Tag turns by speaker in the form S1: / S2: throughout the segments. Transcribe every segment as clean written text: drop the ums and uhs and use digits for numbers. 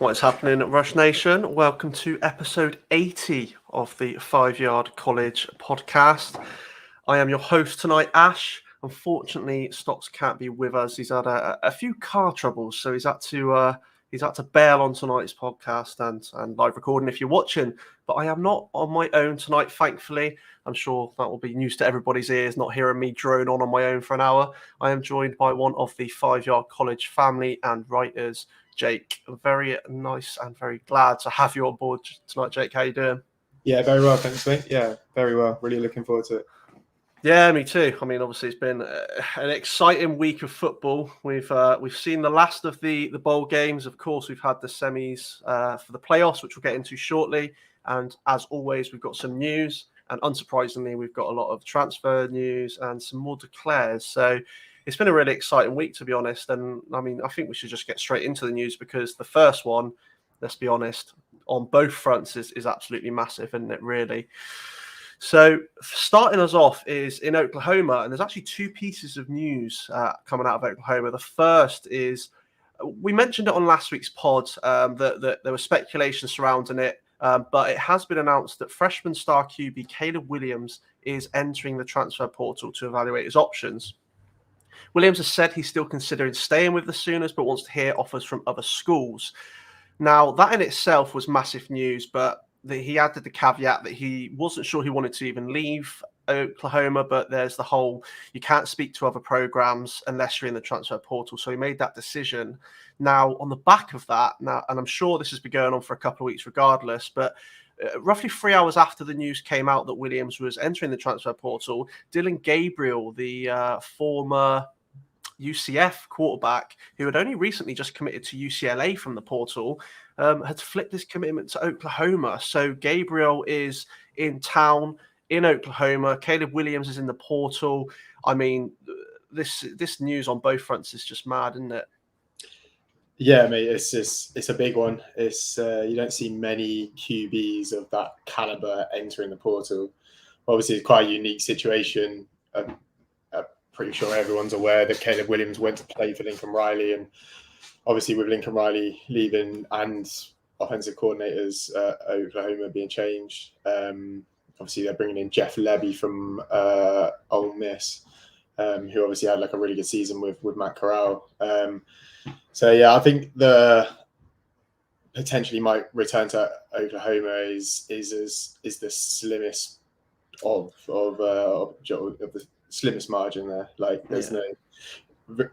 S1: What is happening at Rush Nation? Welcome to episode 80 of the 5 Yard College podcast. I am your host tonight, Ash. Unfortunately, Stocks can't be with us. He's had a few car troubles, so he's had to bail on tonight's podcast and live recording if you're watching. But I am not on my own tonight, thankfully. I'm sure that will be news to everybody's ears, not hearing me drone on my own for an hour. I am joined by one of the 5 Yard College family and writers, Jake. Very nice and very glad to have you on board tonight, Jake. How you doing?
S2: Yeah, very well, thanks, mate. Yeah, very well. Really looking forward to it.
S1: Yeah, me too. I mean, obviously, it's been an exciting week of football. We've seen the last of the bowl games. Of course, we've had the semis for the playoffs, which we'll get into shortly. And as always, we've got some news. And unsurprisingly, we've got a lot of transfer news and some more declares. So it's been a really exciting week, to be honest. And I mean, I think we should just get straight into the news because the first one, let's be honest, on both fronts is absolutely massive, isn't it, really? So starting us off is in Oklahoma, and there's actually two pieces of news coming out of Oklahoma. The first is, we mentioned it on last week's pod, that there was speculation surrounding it, but it has been announced that freshman star QB Caleb Williams is entering the transfer portal to evaluate his options. Williams has said he's still considering staying with the Sooners, but wants to hear offers from other schools. Now, that in itself was massive news, but he added the caveat that he wasn't sure he wanted to even leave Oklahoma, but there's the whole, you can't speak to other programs unless you're in the transfer portal. So he made that decision. Now, on the back of that, and I'm sure this has been going on for a couple of weeks regardless, but roughly 3 hours after the news came out that Williams was entering the transfer portal, Dylan Gabriel, the former UCF quarterback who had only recently just committed to UCLA from the portal, had flipped his commitment to Oklahoma. So Gabriel is in town in Oklahoma. Caleb Williams is in the portal. I mean, this news on both fronts is just mad, isn't it?
S2: Yeah, mate, it's a big one. It's you don't see many QBs of that caliber entering the portal. Obviously, it's quite a unique situation. I'm pretty sure everyone's aware that Caleb Williams went to play for Lincoln Riley, and obviously with Lincoln Riley leaving and offensive coordinators Oklahoma being changed, obviously they're bringing in Jeff Lebby from Ole Miss, who obviously had like a really good season with Matt Corral. So yeah, I think the potentially might return to Oklahoma is the slimmest of the slimmest margin there. Like there's no,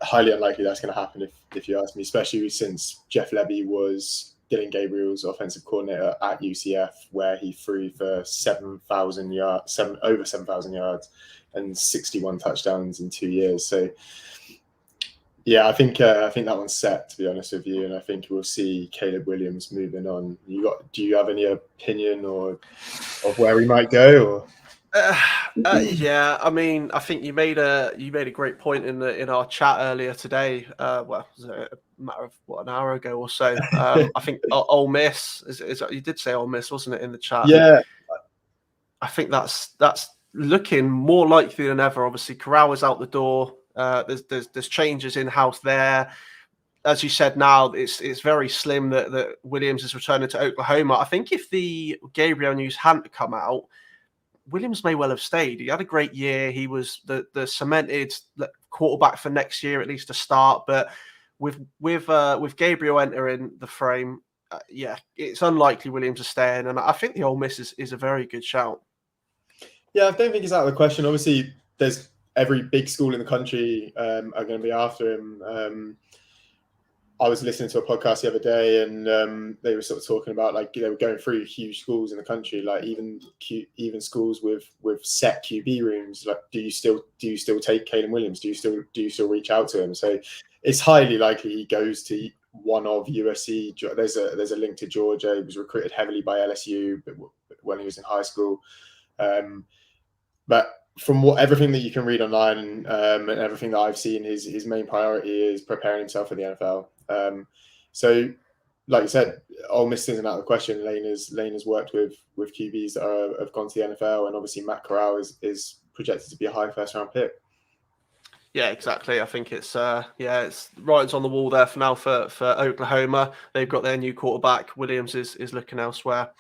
S2: highly unlikely that's going to happen if you ask me, especially since Jeff Lebby was Dylan Gabriel's offensive coordinator at UCF, where he threw for over 7,000 yards and 61 touchdowns in 2 years. So yeah, I think that one's set, to be honest with you, and I think we'll see Caleb Williams moving on. Do you have any opinion or of where he might go? Or?
S1: Yeah, I mean, I think you made a great point in our chat earlier today. Well, it was a matter of an hour ago or so. I think Ole Miss is you did say Ole Miss, wasn't it, in the chat?
S2: Yeah,
S1: I think that's looking more likely than ever. Obviously, Corral is out the door. There's changes in house there. As you said, now it's very slim that Williams is returning to Oklahoma. I think if the Gabriel news hadn't come out, Williams may well have stayed. He had a great year. He was the cemented quarterback for next year, at least to start. But with Gabriel entering the frame, yeah, it's unlikely Williams is staying. And I think the Ole Miss is a very good shout.
S2: Yeah, I don't think it's out of the question. Obviously, there's every big school in the country are going to be after him. I was listening to a podcast the other day, and they were sort of talking about like they were going through huge schools in the country, like even schools with set QB rooms. Like, do you still take Caleb Williams? Do you still reach out to him? So it's highly likely he goes to one of USC. There's a link to Georgia. He was recruited heavily by LSU when he was in high school, but from everything that you can read online and everything that I've seen, his main priority is preparing himself for the NFL. So, like you said, Ole Miss isn't out of the question. Lane has worked with QBs that have gone to the NFL, and obviously Matt Corral is projected to be a high first round pick.
S1: Yeah, exactly. I think it's it's writings on the wall there for now for Oklahoma. They've got their new quarterback. Williams is looking elsewhere.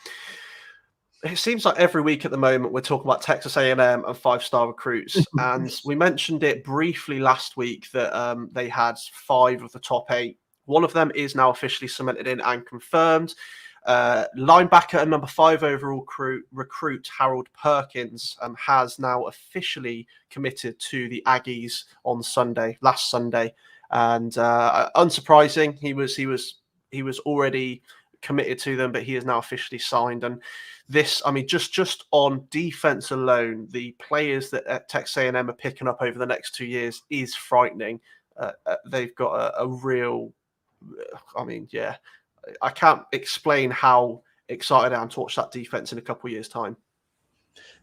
S1: It seems like every week at the moment we're talking about Texas A&M and five-star recruits, and we mentioned it briefly last week that they had 5 of the top 8. One of them is now officially cemented in and confirmed. Linebacker and number 5 overall recruit Harold Perkins has now officially committed to the Aggies on last Sunday, and unsurprising, he was already committed to them, but he is now officially signed. And this, I mean, just on defense alone, the players that Texas A&M are picking up over the next 2 years is frightening. They've got a real, I mean, yeah, I can't explain how excited I am to watch that defense in a couple of years' time.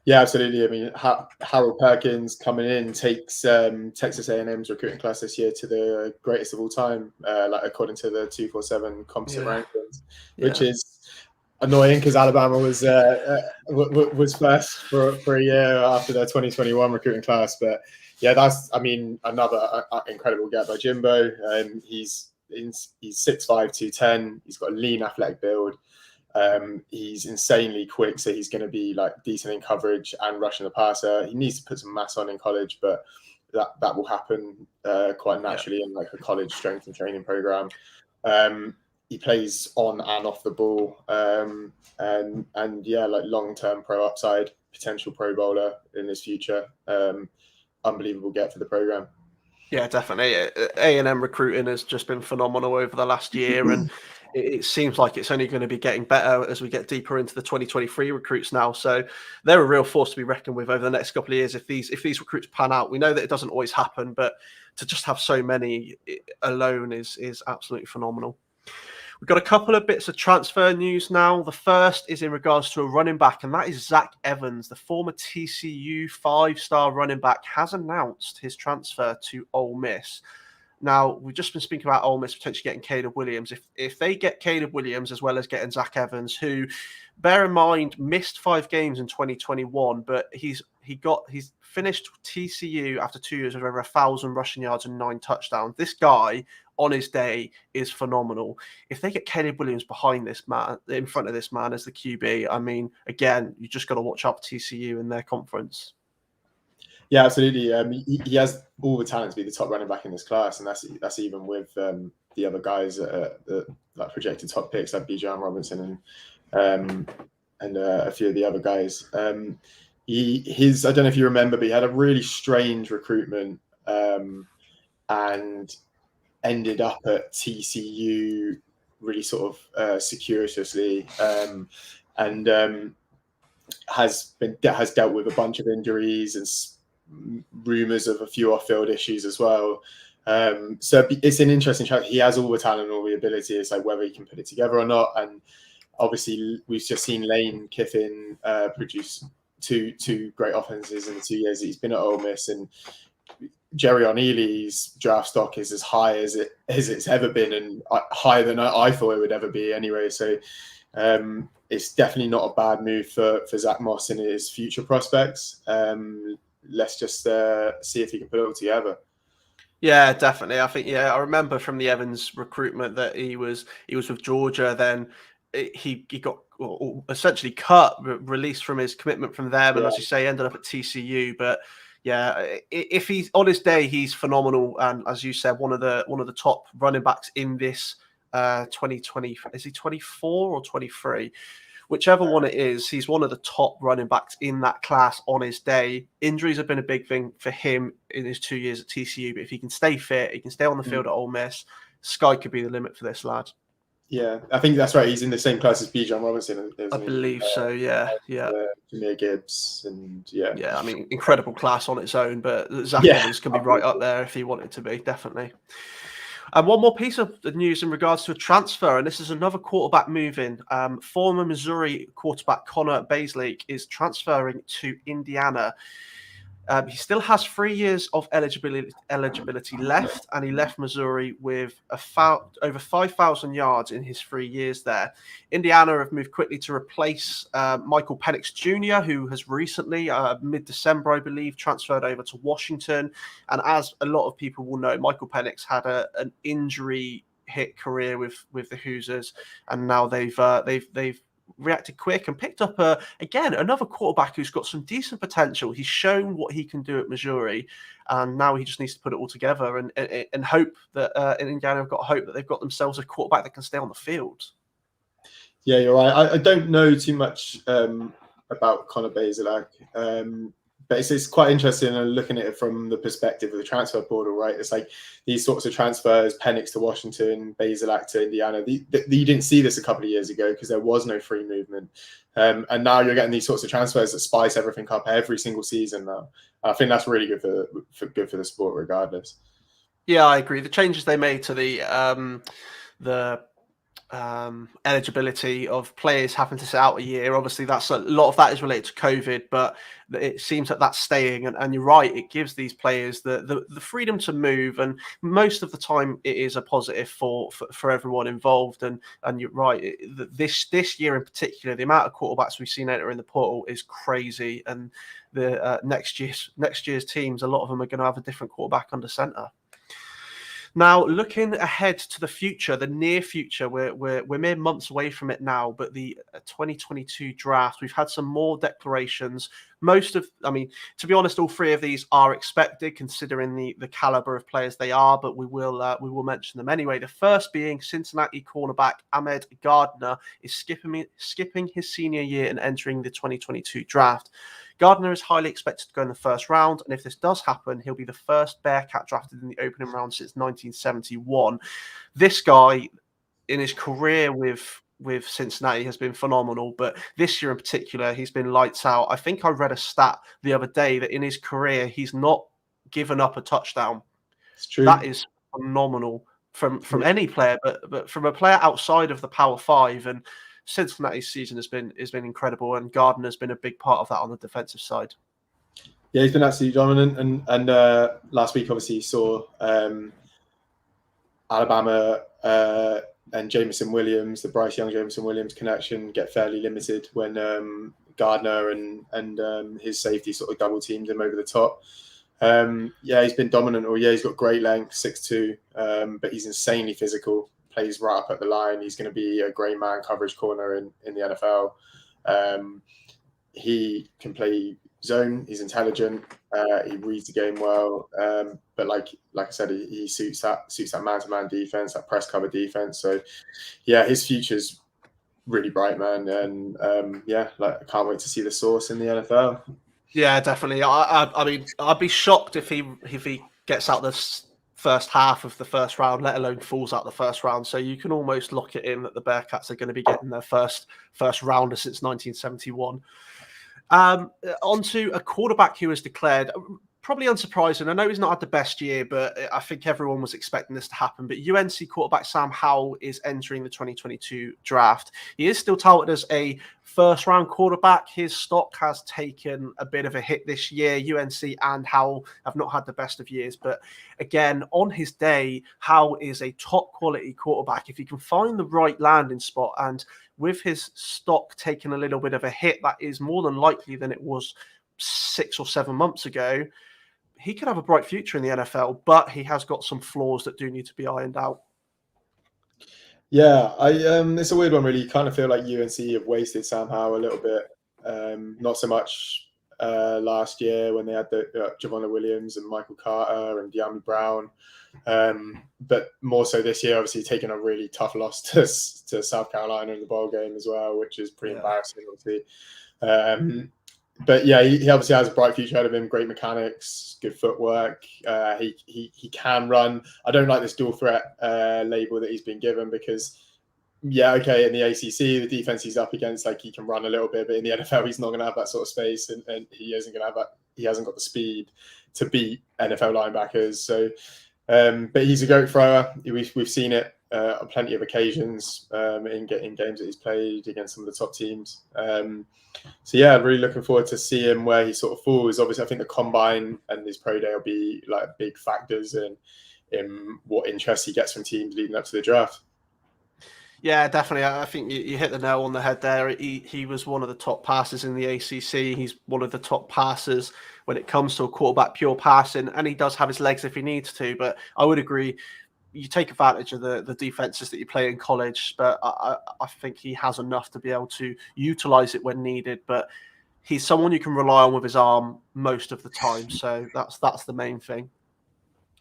S2: Yeah, absolutely. I mean, Harold Perkins coming in takes Texas A&M's recruiting class this year to the greatest of all time, like according to the 247 composite rankings, which is annoying because Alabama was first for a year after their 2021 recruiting class. But yeah, that's, I mean, another incredible get by Jimbo. He's 6'5", 210. He's got a lean, athletic build. He's insanely quick, so he's going to be like decent in coverage and rushing the passer. He needs to put some mass on in college, but that will happen quite naturally in like a college strength and training program. He plays on and off the ball, and yeah, like long-term pro upside, potential Pro Bowler in his future. Unbelievable get for the program.
S1: Yeah, definitely. A&M recruiting has just been phenomenal over the last year, and it seems like it's only going to be getting better as we get deeper into the 2023 recruits now. So they're a real force to be reckoned with over the next couple of years if these recruits pan out. We know that it doesn't always happen, but to just have so many alone is absolutely phenomenal. We've got a couple of bits of transfer news now. The first is in regards to a running back, and that is Zach Evans, the former TCU 5-star running back, has announced his transfer to Ole Miss. Now, we've just been speaking about Ole Miss potentially getting Caleb Williams. If they get Caleb Williams as well as getting Zach Evans, who, bear in mind, missed 5 games in 2021, but he's finished TCU after 2 years with over 1,000 rushing yards and 9 touchdowns. This guy, on his day, is phenomenal. If they get Caleb Williams behind this man, in front of this man as the QB, I mean, again, you just got to watch out for TCU in their conference.
S2: Yeah, absolutely. He has all the talent to be the top running back in this class, and that's even with the other guys that like projected top picks like Bijan Robinson and a few of the other guys. I don't know if you remember, but he had a really strange recruitment and ended up at TCU really sort of circuitously, and has dealt with a bunch of injuries and rumors of a few off-field issues as well. So it's an interesting track. He has all the talent and all the ability. It's like whether he can put it together or not. And obviously, we've just seen Lane Kiffin produce two great offenses in the 2 years that he's been at Ole Miss, and Jerry O'Neilly's draft stock is as high as it's ever been, and higher than I thought it would ever be anyway. So it's definitely not a bad move for Zach Moss and his future prospects. Let's just see if he can put it all together.
S1: Yeah, definitely. I think, I remember from the Evans recruitment that he was with Georgia. Then he got essentially cut, released from his commitment from them, and as you say, ended up at TCU. But yeah, if he's on his day, he's phenomenal, and as you said, one of the top running backs in this 2020. Is he 24 or 23? Whichever one it is, he's one of the top running backs in that class on his day. Injuries have been a big thing for him in his 2 years at TCU, but if he can stay fit, he can stay on the field at Ole Miss, sky could be the limit for this lad.
S2: Yeah, I think that's right. He's in the same class as Bijan Robinson.
S1: I believe so, yeah.
S2: Jameer Gibbs, and
S1: I mean, incredible class on its own, but Zach Evans can be right up there if he wanted to be, definitely. And one more piece of news in regards to a transfer, and this is another quarterback moving. Former Missouri quarterback Connor Bazelake is transferring to Indiana. He still has 3 years of eligibility left, and he left Missouri with over 5,000 yards in his 3 years there. Indiana have moved quickly to replace Michael Penix Jr., who has recently, mid-December, I believe, transferred over to Washington. And as a lot of people will know, Michael Penix had an injury hit career with the Hoosiers, and now they've reacted quick and picked up again another quarterback who's got some decent potential. He's shown what he can do at Missouri, and now he just needs to put it all together and hope that in Indiana have got hope that they've got themselves a quarterback that can stay on the field.
S2: Yeah, you're right. I don't know too much about Connor Bazelak, but it's quite interesting looking at it from the perspective of the transfer portal, right? It's like these sorts of transfers, Penix to Washington, Bazelak to Indiana. You didn't see this a couple of years ago because there was no free movement. And now you're getting these sorts of transfers that spice everything up every single season now. I think that's really good for the sport regardless.
S1: Yeah, I agree. The changes they made to the eligibility of players having to sit out a year, obviously that's a lot of that is related to COVID, but it seems that that's staying, and you're right, it gives these players the freedom to move, and most of the time it is a positive for everyone involved. And you're right, this year in particular, the amount of quarterbacks we've seen enter in the portal is crazy, and the next year's teams, a lot of them are going to have a different quarterback under center. Now, looking ahead to the future, the near future, we're mere months away from it now, but the 2022 draft, we've had some more declarations. To be honest, all three of these are expected considering the caliber of players they are, but we will mention them anyway. The first being Cincinnati cornerback Ahmed Gardner is skipping his senior year and entering the 2022 draft. Gardner is highly expected to go in the first round, and if this does happen, he'll be the first Bearcat drafted in the opening round since 1971. This guy, in his career with Cincinnati, has been phenomenal, but this year in particular, he's been lights out. I think I read a stat the other day that in his career, he's not given up a touchdown.
S2: It's true.
S1: That is phenomenal from any player, but from a player outside of the Power Five. And Cincinnati's season has been incredible, and Gardner's been a big part of that on the defensive side.
S2: Yeah, he's been absolutely dominant. And last week, obviously, you saw Alabama and Jameson Williams, the Bryce Young Jameson Williams connection, get fairly limited when Gardner and his safety sort of double teamed him over the top. He's been dominant all year. He's got great length, 6'2", but he's insanely physical. Plays right up at the line. He's going to be a great man coverage corner in the NFL. He can play zone. He's intelligent. He reads the game well. But like I said, he suits that man-to-man defense, that press cover defense. So yeah, his future's really bright, man. And I can't wait to see the source in the NFL.
S1: Yeah, definitely. I mean, I'd be shocked if he gets out this first half of the first round, let alone falls out the first round. So you can almost lock it in that the Bearcats are going to be getting their first rounder since 1971. Onto a quarterback who was declared, probably unsurprising. I know he's not had the best year, but I think everyone was expecting this to happen. But UNC quarterback Sam Howell is entering the 2022 draft. He is still touted as a first-round quarterback. His stock has taken a bit of a hit this year. UNC and Howell have not had the best of years. But again, on his day, Howell is a top-quality quarterback. If he can find the right landing spot, and with his stock taking a little bit of a hit, that is more than likely than it was 6 or 7 months ago, he could have a bright future in the NFL, but he has got some flaws that do need to be ironed out.
S2: Yeah, it's a weird one, really. You kind of feel like UNC have wasted Sam Howell a little bit. Not so much last year when they had the Javonte Williams and Michael Carter and De'Ami Brown, but more so this year, obviously taking a really tough loss to South Carolina in the bowl game as well, which is pretty embarrassing, obviously. But yeah, he obviously has a bright future ahead of him. Great mechanics, good footwork. He can run. I don't like this dual threat label that he's been given because, in the ACC, the defense he's up against, like he can run a little bit, but in the NFL, he's not going to have that sort of space, and he isn't going to have that. He hasn't got the speed to beat NFL linebackers. So, but he's a great thrower. We've seen it on plenty of occasions in games that he's played against some of the top teams. So yeah, really looking forward to seeing where he sort of falls. Obviously, I think the combine and his pro day will be like big factors in what interest he gets from teams leading up to the draft.
S1: Yeah, definitely. I think you hit the nail on the head there. He was one of the top passers in the ACC. He's one of the top passers when it comes to a quarterback pure passing, and he does have his legs if he needs to. But I would agree, you take advantage of the defenses that you play in college, but I think he has enough to be able to utilize it when needed. But he's someone you can rely on with his arm most of the time. So that's the main thing.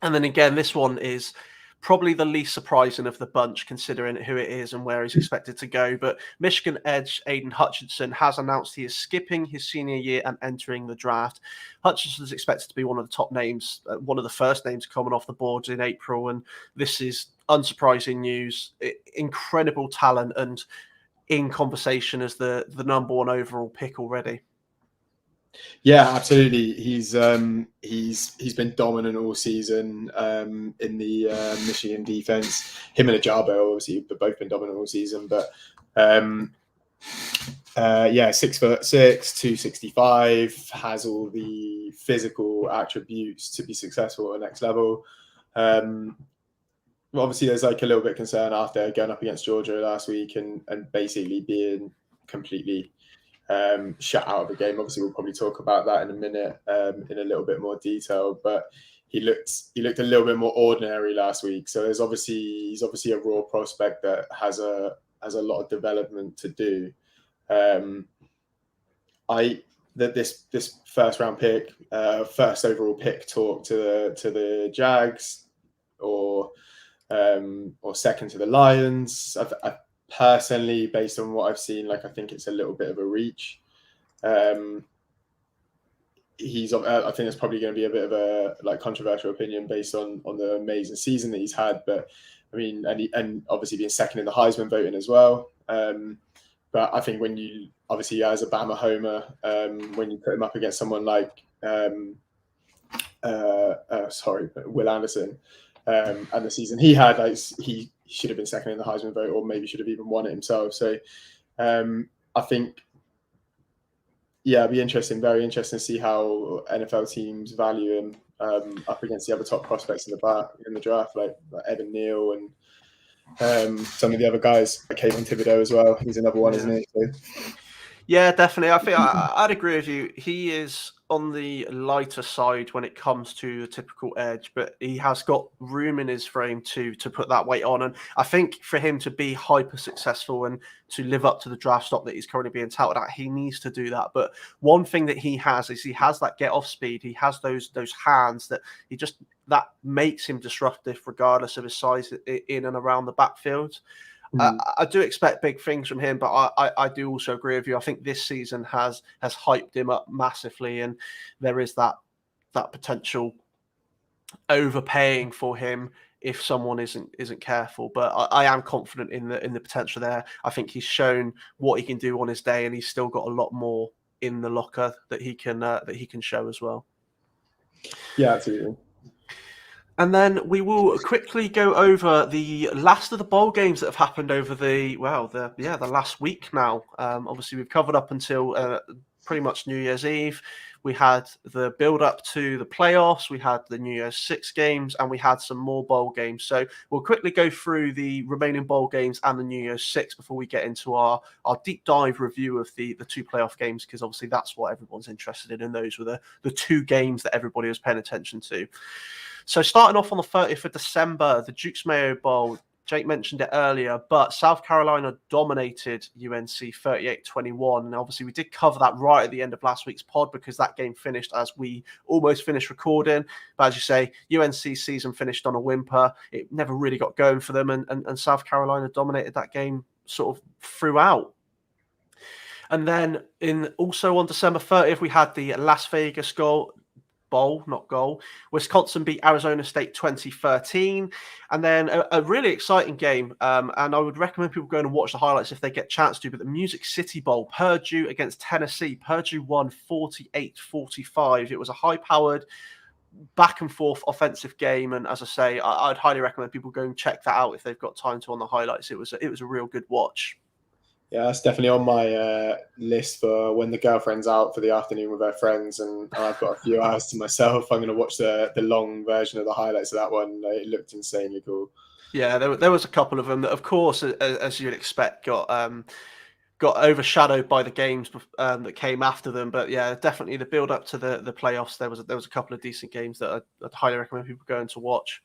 S1: And then again, this one is probably the least surprising of the bunch, considering who it is and where he's expected to go. But Michigan edge Aiden Hutchinson has announced he is skipping his senior year and entering the draft. Hutchinson is expected to be one of the top names, one of the first names coming off the boards in April. And this is unsurprising news. Incredible talent and in conversation as the number one overall pick already.
S2: Yeah, absolutely. He's been dominant all season in the Michigan defense. Him and Ajabo, obviously, have both been dominant all season. But yeah, 6'6", 265, has all the physical attributes to be successful at the next level. Obviously, there's like a little bit of concern after going up against Georgia last week and basically being completely shut out of the game. Obviously, we'll probably talk about that in a minute in a little bit more detail. But he looked a little bit more ordinary last week. So he's obviously a raw prospect that has a lot of development to do. This first round pick, first overall pick talk to the Jags or second to the Lions. I personally, based on what I've seen, I think it's a little bit of a reach. I think it's probably going to be a bit of a controversial opinion based on the amazing season that he's had. But I mean, and obviously being second in the Heisman voting as well. But I think when you obviously as a Bama homer, when you put him up against someone like Will Anderson, and the season he had, he should have been second in the Heisman vote, or maybe should have even won it himself. So I think, yeah, it'd be interesting, very interesting to see how NFL teams value him up against the other top prospects in the draft, like Evan Neal and some of the other guys, like Kayvon Thibodeau as well. He's another one, isn't he? So,
S1: yeah, definitely. I think I'd agree with you. He is on the lighter side when it comes to a typical edge, but he has got room in his frame to put that weight on. And I think for him to be hyper successful and to live up to the draft stock that he's currently being touted at, he needs to do that. But one thing that he has is he has that get off speed. He has those hands that that makes him disruptive regardless of his size in and around the backfield. I do expect big things from him, but I do also agree with you. I think this season has hyped him up massively, and there is that potential overpaying for him if someone isn't careful. But I am confident in the potential there. I think he's shown what he can do on his day, and he's still got a lot more in the locker that he can show as well.
S2: Yeah, absolutely.
S1: And then we will quickly go over the last of the bowl games that have happened over the last week now. Obviously, we've covered up until pretty much New Year's Eve. We had the build up to the playoffs. We had the New Year's 6 games, and we had some more bowl games. So we'll quickly go through the remaining bowl games and the New Year's 6 before we get into our deep dive review of the 2 playoff games, because obviously that's what everyone's interested in. And those were the 2 games that everybody was paying attention to. So starting off on the 30th of December, the Dukes Mayo Bowl, Jake mentioned it earlier, but South Carolina dominated UNC 38-21. And obviously we did cover that right at the end of last week's pod because that game finished as we almost finished recording. But as you say, UNC's season finished on a whimper. It never really got going for them, and South Carolina dominated that game sort of throughout. And then also on December 30th, we had the Las Vegas Bowl. Wisconsin beat Arizona State 2013. And then a really exciting game. And I would recommend people going and watch the highlights if they get a chance to. But the Music City Bowl, Purdue against Tennessee. Purdue won 48-45. It was a high-powered, back and forth offensive game. And as I say, I'd highly recommend people go and check that out if they've got time to on the highlights. It was a real good watch.
S2: Yeah, that's definitely on my list for when the girlfriend's out for the afternoon with her friends and I've got a few hours to myself. I'm going to watch the long version of the highlights of that one. It looked insanely cool.
S1: Yeah, there was a couple of them that, of course, as you'd expect, got overshadowed by the games that came after them. But yeah, definitely the build up to the playoffs. There was a couple of decent games that I'd highly recommend people going to watch.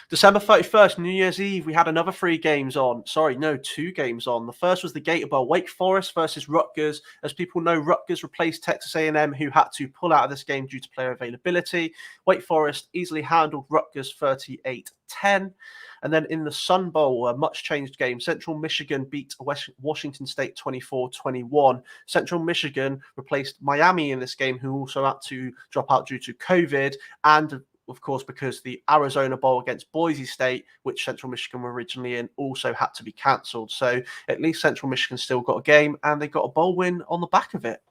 S1: December 31st, New Year's Eve, we had another 2 games on. The first was the Gator Bowl, Wake Forest versus Rutgers. As people know, Rutgers replaced Texas A&M, who had to pull out of this game due to player availability. Wake Forest easily handled Rutgers 38-10. And then in the Sun Bowl, a much-changed game, Central Michigan beat Washington State 24-21. Central Michigan replaced Miami in this game, who also had to drop out due to COVID, and of course, because the Arizona Bowl against Boise State, which Central Michigan were originally in, also had to be cancelled. So at least Central Michigan still got a game, and they got a bowl win on the back of it.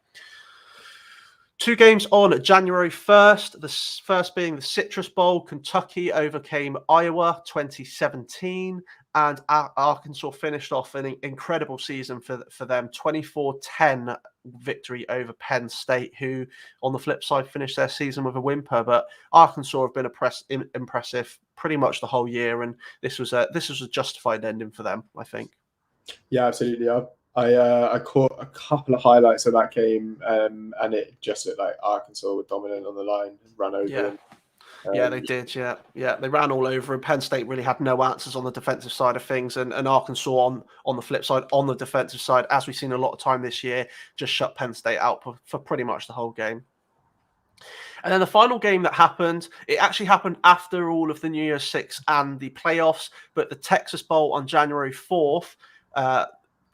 S1: 2 games on January 1st, the first being the Citrus Bowl. Kentucky overcame Iowa 2017, and Arkansas finished off an incredible season for them, 24-10 victory over Penn State, who on the flip side finished their season with a whimper. But Arkansas have been impressive pretty much the whole year, and this was a justified ending for them, I think. Yeah,
S2: absolutely. I caught a couple of highlights of that game, and it just looked like Arkansas were dominant on the line, ran over them.
S1: Yeah, they did. Yeah, they ran all over, and Penn State really had no answers on the defensive side of things, and Arkansas on the flip side, on the defensive side, as we've seen a lot of time this year, just shut Penn State out for pretty much the whole game. And then the final game that happened, it actually happened after all of the New Year's Six and the playoffs, but the Texas Bowl on January 4th,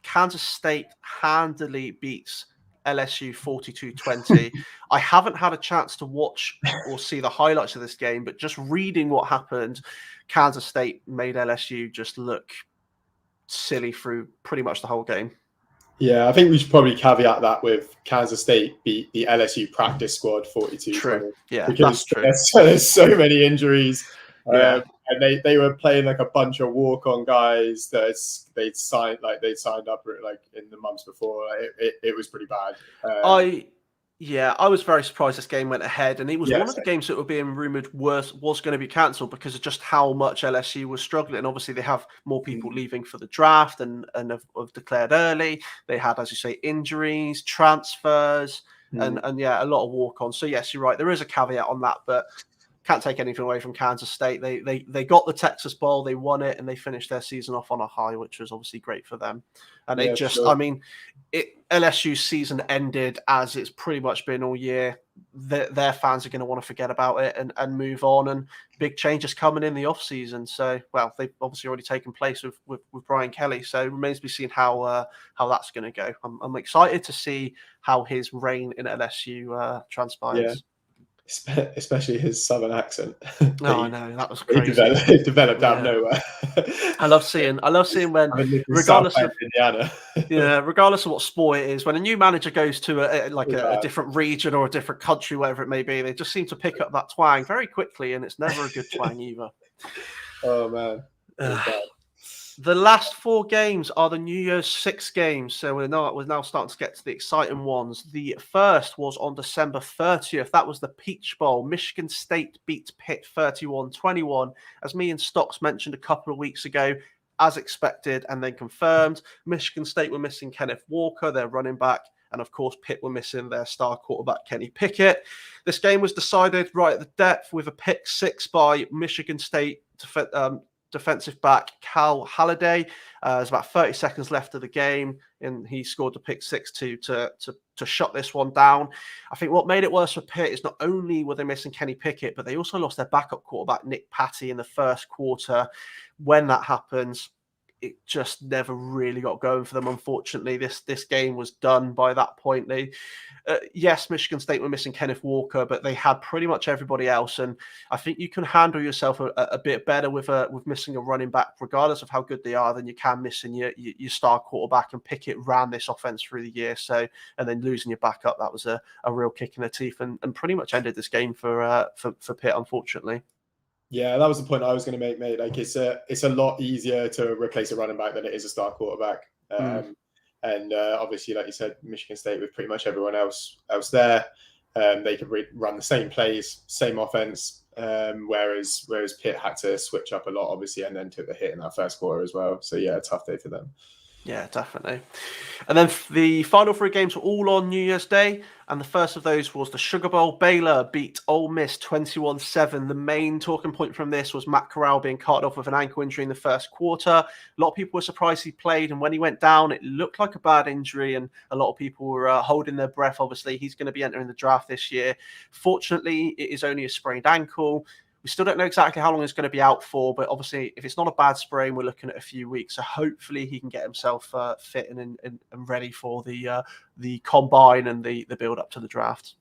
S1: Kansas State handily beats LSU 42-20. I haven't had a chance to watch or see the highlights of this game, but just reading what happened, Kansas State made LSU just look silly through pretty much the whole game.
S2: Yeah, I think we should probably caveat that with Kansas State beat the LSU practice squad 42-20.
S1: True. Yeah,
S2: because
S1: that's true.
S2: There's so many injuries.
S1: Yeah.
S2: And they were playing like a bunch of walk-on guys that they'd signed up like in the months before. It was pretty bad.
S1: I was very surprised this game went ahead, and it was one of the games that were being rumoured was going to be cancelled because of just how much LSU was struggling. Obviously, they have more people leaving for the draft and have declared early. They had, as you say, injuries, transfers, and a lot of walk-ons. So yes, you're right. There is a caveat on that, but can't take anything away from Kansas State. They got the Texas Bowl, they won it, and they finished their season off on a high, which was obviously great for them. And LSU's season ended as it's pretty much been all year. Their fans are going to want to forget about it and move on. And big changes coming in the off season. So, well, they've obviously already taken place with Brian Kelly. So it remains to be seen how that's going to go. I'm excited to see how his reign in LSU transpires.
S2: Yeah. Especially his southern accent.
S1: I know, that was crazy.
S2: He developed out of nowhere.
S1: I love seeing when, regardless of
S2: Indiana.
S1: regardless of what sport it is, when a new manager goes to a different region or a different country, whatever it may be, they just seem to pick up that twang very quickly, and it's never a good twang either.
S2: Oh man.
S1: The last 4 games are the New Year's 6 games, so we're now starting to get to the exciting ones. The first was on December 30th. That was the Peach Bowl. Michigan State beat Pitt 31-21. As me and Stocks mentioned a couple of weeks ago, as expected and then confirmed, Michigan State were missing Kenneth Walker, their running back, and of course Pitt were missing their star quarterback Kenny Pickett. This game was decided right at the depth with a pick 6 by Michigan State defensive back Cal Halliday. There's about 30 seconds left of the game, and he scored the pick 6 to shut this one down. I think what made it worse for Pitt is not only were they missing Kenny Pickett, but they also lost their backup quarterback Nick Patty in the first quarter. When that happens, it just never really got going for them. Unfortunately, this game was done by that point. Yes, Michigan State were missing Kenneth Walker, but they had pretty much everybody else. And I think you can handle yourself a bit better with missing a running back, regardless of how good they are, than you can missing your star quarterback. And Pickett ran this offense through the year, and then losing your backup, that was a real kick in the teeth, and pretty much ended this game for Pitt, unfortunately.
S2: Yeah, that was the point I was going to make, mate. Like it's a lot easier to replace a running back than it is a star quarterback. And obviously, like you said, Michigan State with pretty much everyone else there, they could run the same plays, same offense. Whereas Pitt had to switch up a lot, obviously, and then took the hit in that first quarter as well. So yeah, a tough day for them.
S1: Yeah, definitely. And then the final 3 games were all on New Year's Day. And the first of those was the Sugar Bowl. Baylor beat Ole Miss 21-7. The main talking point from this was Matt Corral being carted off with an ankle injury in the first quarter. A lot of people were surprised he played. And when he went down, it looked like a bad injury. And a lot of people were holding their breath. Obviously, he's going to be entering the draft this year. Fortunately, it is only a sprained ankle. We still don't know exactly how long he's going to be out for, but obviously, if it's not a bad sprain, we're looking at a few weeks. So hopefully, he can get himself fit and ready for the combine and the build up to the draft.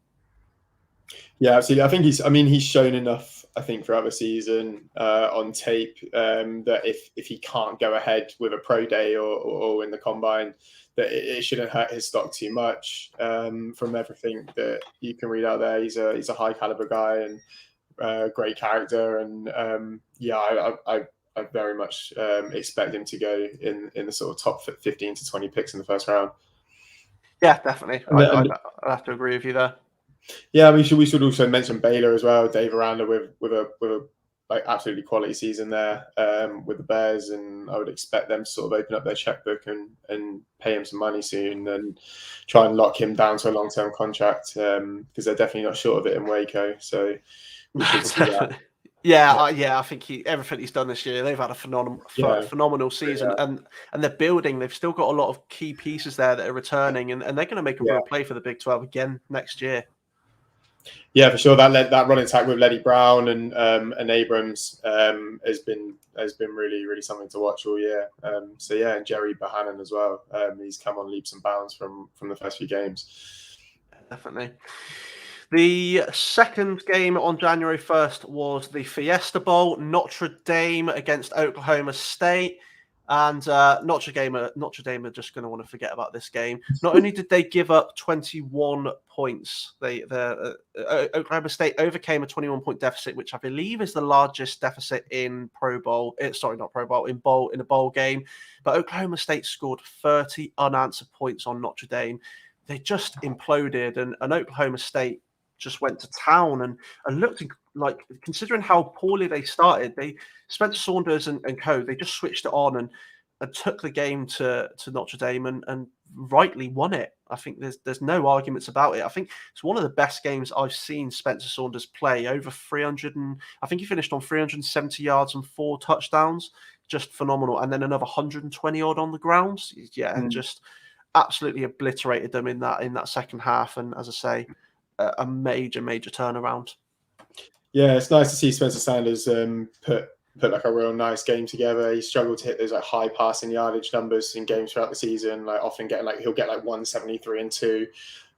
S2: Yeah, absolutely. I think he's shown enough, I think, throughout the season on tape that if he can't go ahead with a pro day or in the combine, that it shouldn't hurt his stock too much. From everything that you can read out there, he's a high caliber guy and great character, and I very much expect him to go in the sort of top 15 to 20 picks in the first round.
S1: Yeah, definitely. I'd have to agree with you there.
S2: Yeah, we should also mention Baylor as well. Dave Aranda with a like absolutely quality season there with the Bears, and I would expect them to sort of open up their checkbook and pay him some money soon and try and lock him down to a long-term contract because they're definitely not short of it in Waco. So we should see that.
S1: Yeah, I think everything he's done this year, they've had a phenomenal season, and they're building. They've still got a lot of key pieces there that are returning, and they're going to make a real play for the Big 12 again next year.
S2: Yeah, for sure. That running attack with Lenny Brown and Abrams has been really, really something to watch all year. And Jerry Bohannon as well. He's come on leaps and bounds from the first few games.
S1: Definitely. The second game on January 1st was the Fiesta Bowl, Notre Dame against Oklahoma State. And Notre Dame are just going to want to forget about this game. Not only did they give up 21 points, Oklahoma State overcame a 21-point deficit, which I believe is the largest deficit in in a bowl game. But Oklahoma State scored 30 unanswered points on Notre Dame. They just imploded, and Oklahoma State just went to town and looked like, considering how poorly they started, Spencer Saunders and co, they just switched it on and took the game to Notre Dame and rightly won it. I think there's no arguments about it. I think it's one of the best games I've seen Spencer Saunders play. Over 300 I think he finished on 370 yards and 4 touchdowns. Just phenomenal. And then another 120 odd on the ground. Yeah, and just absolutely obliterated them in that second half. And as I say, a major turnaround.
S2: Yeah, it's nice to see Spencer Sanders put like a real nice game together. He struggled to hit those like high passing yardage numbers in games throughout the season, like often he'll get like 173 and 2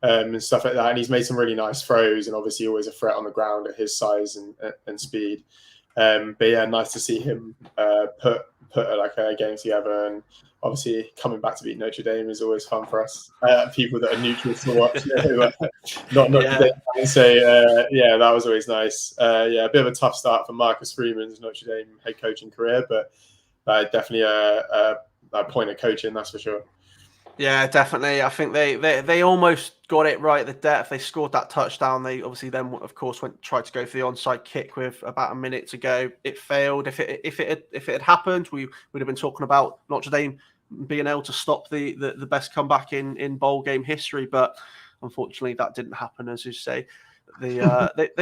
S2: and stuff like that. And he's made some really nice throws, and obviously always a threat on the ground at his size and speed. But yeah, nice to see him put like a game together. And obviously coming back to beat Notre Dame is always fun for us, people that are neutral to watch, not Notre Dame fans. So that was always nice. A bit of a tough start for Marcus Freeman's Notre Dame head coaching career, but definitely a point of coaching, that's for sure.
S1: Yeah, definitely. I think they almost got it right at the depth. They scored that touchdown. They obviously then, of course, tried to go for the onside kick with about a minute to go. It failed. If it had happened, we would have been talking about Notre Dame being able to stop the best comeback in bowl game history. But unfortunately, that didn't happen, as you say. They've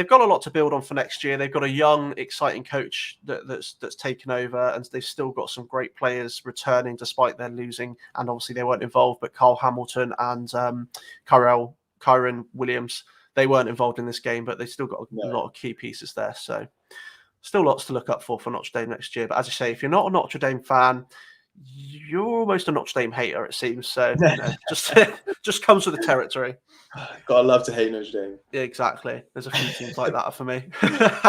S1: got a lot to build on for next year. They've got a young, exciting coach that's taken over, and they've still got some great players returning despite their losing. And obviously, they weren't involved, but Carl Hamilton and Kyron Williams, they weren't involved in this game, but they've still got a lot of key pieces there. So, still lots to look up for Notre Dame next year. But as I say, if you're not a Notre Dame fan, You're almost a Notre Dame hater, it seems. So just comes with the territory.
S2: Gotta love to hate Notre Dame.
S1: Yeah, exactly. There's a few teams like that for me.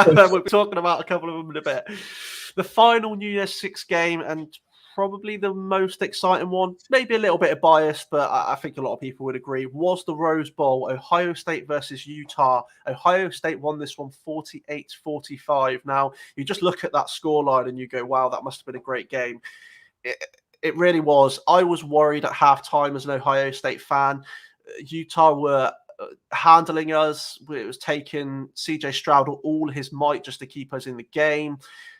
S1: We'll be talking about a couple of them in a bit. The final New Year's Six game, and probably the most exciting one, maybe a little bit of bias, but I think a lot of people would agree, was the Rose Bowl, Ohio State versus Utah. Ohio State won this one 48-45. Now, you just look at that scoreline and you go, wow, that must have been a great game. It really was. I was worried at halftime as an Ohio State fan. Utah were handling us. It was taking CJ Stroud all his might just to keep us in the game.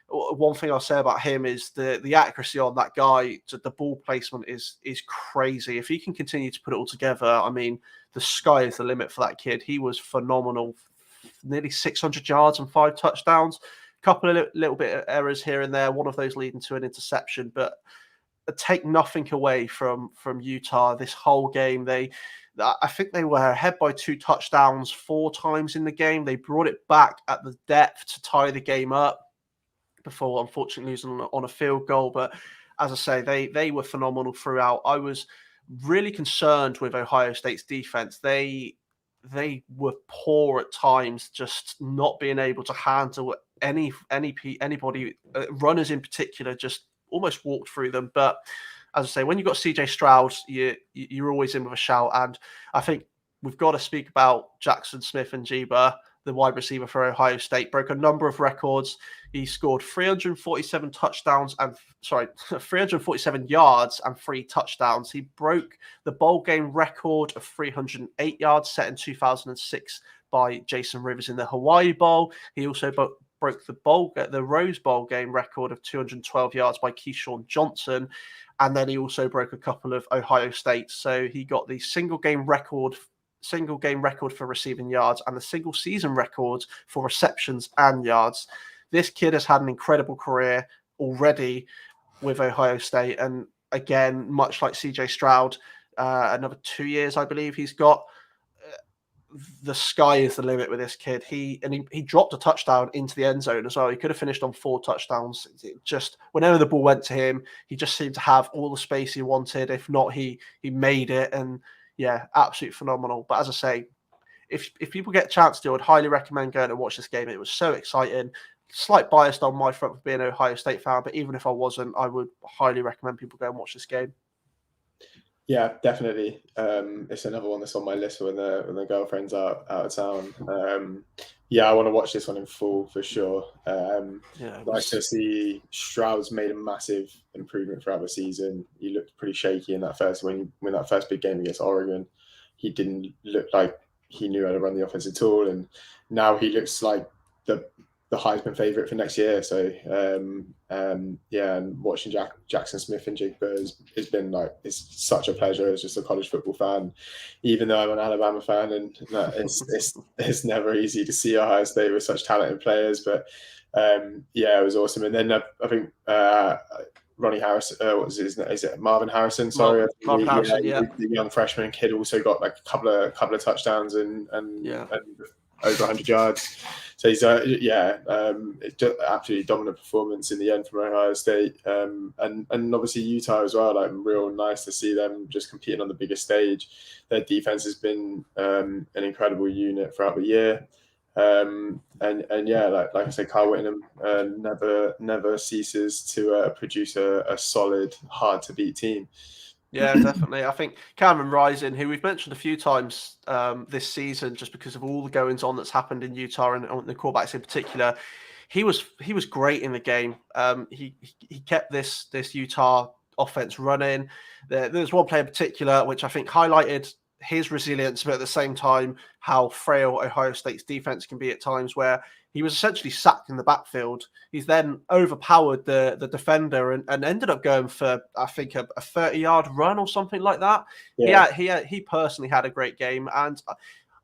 S1: One thing I'll say about him is the accuracy on that guy, the ball placement is crazy. If he can continue to put it all together, I mean, the sky is the limit for that kid. He was phenomenal. Nearly 600 yards and 5 touchdowns. A couple of little bit of errors here and there, one of those leading to an interception, but take nothing away from Utah this whole game. I think they were ahead by 2 touchdowns 4 times in the game. They brought it back at the depth to tie the game up before unfortunately losing on a field goal. But as I say, they were phenomenal throughout. I was really concerned with Ohio State's defense. They were poor at times, just not being able to handle anybody, runners in particular, just almost walked through them. But as I say, when you've got CJ Stroud, you're always in with a shout. And I think we've got to speak about Jackson Smith-Njigba, the wide receiver for Ohio State, broke a number of records. He scored 347 yards and 3 touchdowns. He broke the bowl game record of 308 yards set in 2006 by Jason Rivers in the Hawaii Bowl. He also broke the Rose Bowl game record of 212 yards by Keyshawn Johnson. And then he also broke a couple of Ohio State. So he got the single game record for receiving yards and the single season record for receptions and yards. This kid has had an incredible career already with Ohio State. And again, much like CJ Stroud, another 2 years, I believe he's got. The sky is the limit with this kid. He dropped a touchdown into the end zone as well. He could have finished on 4 touchdowns. Just whenever the ball went to him, he just seemed to have all the space he wanted. If not, he made it. And yeah, absolutely phenomenal. But as I say, if people get a chance to, I'd highly recommend going to watch this game. It was so exciting. Slight bias on my front for being an Ohio State fan, but even if I wasn't, I would highly recommend people go and watch this game.
S2: Yeah, definitely. It's another one that's on my list when the girlfriend's out of town. I want to watch this one in full for sure. Nice to see Stroud's made a massive improvement throughout the season. He looked pretty shaky in that when that first big game against Oregon. He didn't look like he knew how to run the offense at all, and now he looks like the Heisman favorite for next year. So and watching Jackson Smith-Njigba has been it's such a pleasure as just a college football fan, even though I'm an Alabama fan, and it's never easy to see Ohio State with such talented players. But it was awesome. And then I think Ronnie Harris, what was his name? Is it Marvin Harrison? Sorry,
S1: Marvin Harrison.
S2: The young freshman kid also got a couple of touchdowns and over 100 yards. So he's it's just absolutely dominant performance in the end from Ohio State, and obviously Utah as well. Real nice to see them just competing on the biggest stage. Their defense has been an incredible unit throughout the year, like I said, Kyle Whittingham never ceases to produce a solid, hard to beat team.
S1: Yeah, definitely. I think Cameron Rising, who we've mentioned a few times this season, just because of all the goings on that's happened in Utah and the quarterbacks in particular, he was great in the game. He kept this Utah offense running. There's one play in particular which I think highlighted his resilience, but at the same time how frail Ohio State's defense can be at times, where he was essentially sacked in the backfield. He's then overpowered the defender and ended up going for, I think, a 30-yard run or something like that. Yeah, he personally had a great game, and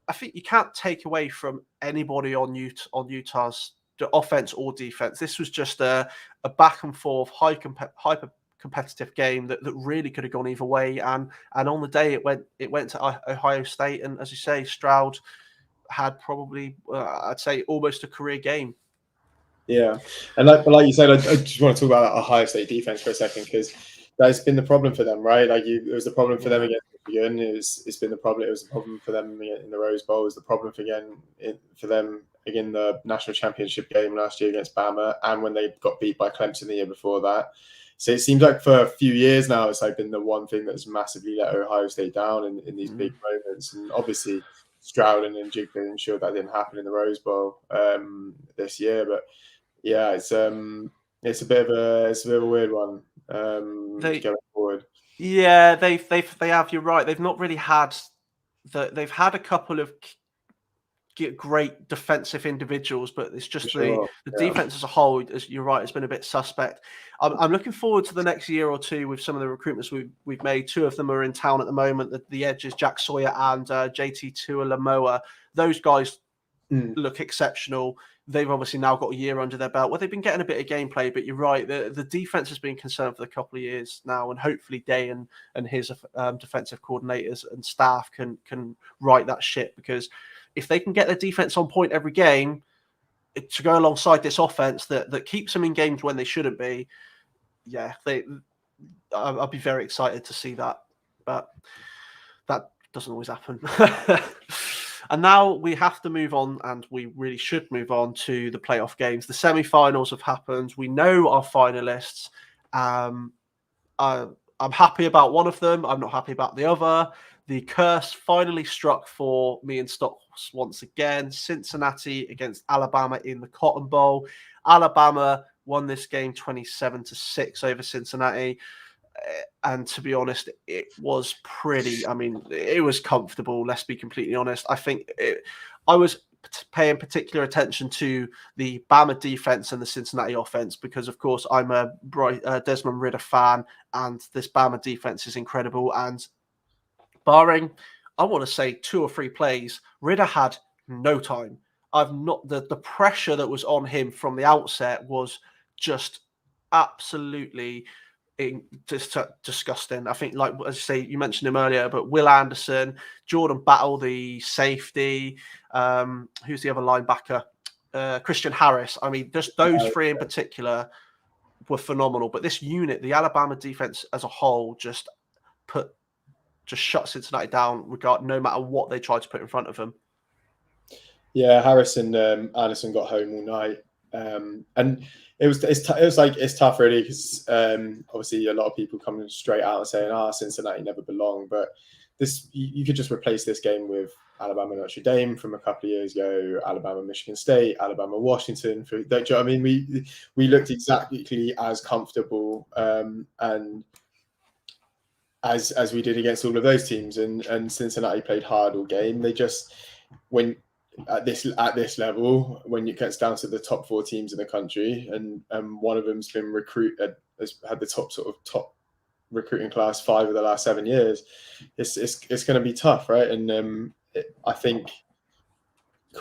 S1: I think you can't take away from anybody on Utah's offense or defense. This was just a back and forth, hyper competitive game that really could have gone either way. And on the day it went to Ohio State, and as you say, Stroud had probably I'd say almost a career game.
S2: Yeah, and like you said, I just want to talk about that Ohio State defense for a second, because that's been the problem for them, right? Like it was the problem for them against Michigan. It's been the problem. It was the problem for them in the Rose Bowl. It was the problem for them again the national championship game last year against Bama, and when they got beat by Clemson the year before that. So it seems like for a few years now, it's like been the one thing that's massively let Ohio State down in these big moments. And obviously, Stroud and Jigba ensured that didn't happen in the Rose Bowl this year. But yeah, it's a bit of a weird one going forward.
S1: Yeah, they have. You're right. They've not really had they've had a couple of great defensive individuals, but it's just the defense as a whole, as you're right, it's been a bit suspect. I'm looking forward to the next year or two with some of the recruitments we've made. Two of them are in town at the moment. The edges, Jack Sawyer and JT Tualamoa. Those guys look exceptional. They've obviously now got a year under their belt where they've been getting a bit of gameplay, but you're right. The defense has been concerned for a couple of years now, and hopefully Day and his defensive coordinators and staff can right that ship, because if they can get their defense on point every game to go alongside this offense that keeps them in games when they shouldn't be, I'll be very excited to see that. But that doesn't always happen. And now we have to move on, and we really should move on to the playoff games. The semi-finals have happened. We know our finalists. I'm happy about one of them. I'm not happy about the other. The curse finally struck for me and Stocks once again. Cincinnati against Alabama in the Cotton Bowl. Alabama won this game 27-6 over Cincinnati. And to be honest, it was it was comfortable. Let's be completely honest. I think I was paying particular attention to the Bama defense and the Cincinnati offense because, of course, I'm a Desmond Ridder fan, and this Bama defense is incredible. And barring, I want to say 2 or 3 plays, Ridder had no time. The pressure that was on him from the outset was just absolutely just disgusting. I think, like as you say, you mentioned him earlier, but Will Anderson, Jordan Battle, the safety, who's the other linebacker? Christian Harris. I mean, just those 3 in particular were phenomenal. But this unit, the Alabama defense as a whole, just shut Cincinnati down, no matter what they tried to put in front of them.
S2: Yeah, Harris and Anderson got home all night, and it's tough really because obviously a lot of people coming straight out and saying, Cincinnati never belong, but this you could just replace this game with Alabama Notre Dame from a couple of years ago, Alabama Michigan State, Alabama Washington. Do you know what I mean? We looked exactly as comfortable and as we did against all of those teams, and Cincinnati played hard all game. They just at this level, when it gets down to the top 4 teams in the country, and one of them's been has had the top recruiting class 5 of the last 7 years, it's going to be tough, right? And I think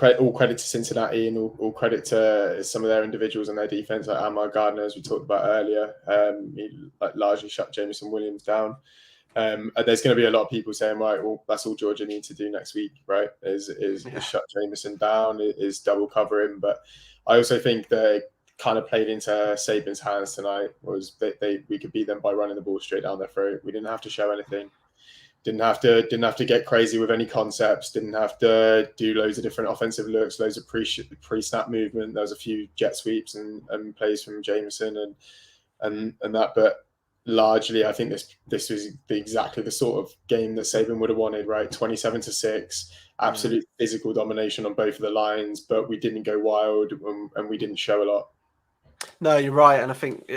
S2: all credit to Cincinnati and all credit to some of their individuals and their defense, like Ahmed, Gardner, as we talked about earlier. He largely shut Jameson Williams down. And there's going to be a lot of people saying, right, well, that's all Georgia needs to do next week, right? Is shut Jameson down, is double cover him. But I also think they kind of played into Saban's hands tonight. Was we could beat them by running the ball straight down their throat. We didn't have to show anything. Didn't have to get crazy with any concepts. Didn't have to do loads of different offensive looks, loads of pre-snap movement. There was a few jet sweeps and plays from Jameson and that, but largely, I think this was exactly the sort of game that Saban would have wanted, right? 27-6, absolute physical domination on both of the lines, but we didn't go wild and we didn't show a lot. No,
S1: you're right, and I think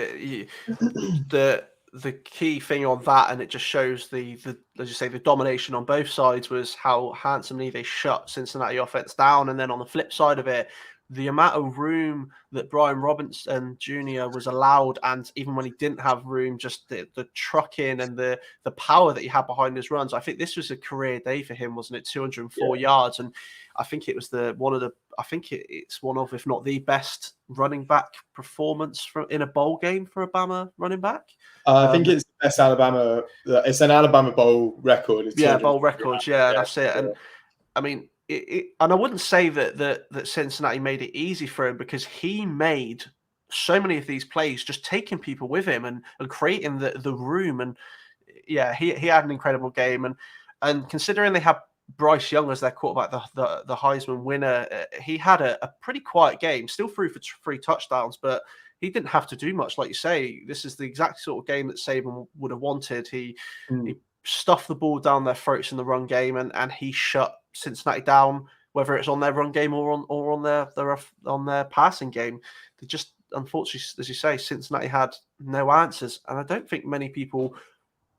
S1: the key thing on that, and it just shows the as you say, the domination on both sides, was how handsomely they shut Cincinnati offense down, and then on the flip side of it, the amount of room that Brian Robinson Jr. was allowed, and even when he didn't have room, just the trucking and the power that he had behind his runs. I think this was a career day for him, wasn't it? 204 yards, and I think it was it's one of, if not the best running back performance in a bowl game for a Bama running back.
S2: I think it's the best Alabama. It's an Alabama bowl record.
S1: Bowl records. Yeah, that's it. And I mean. And I wouldn't say that Cincinnati made it easy for him, because he made so many of these plays, just taking people with him and creating the room. And yeah, he had an incredible game. And considering they had Bryce Young as their quarterback, the Heisman winner, he had a pretty quiet game, still threw for 3 touchdowns, but he didn't have to do much. Like you say, this is the exact sort of game that Saban would have wanted. He stuffed the ball down their throats in the run game, and he shut Cincinnati down, whether it's on their run game or on their passing game. They just, unfortunately, as you say, Cincinnati had no answers, and I don't think many people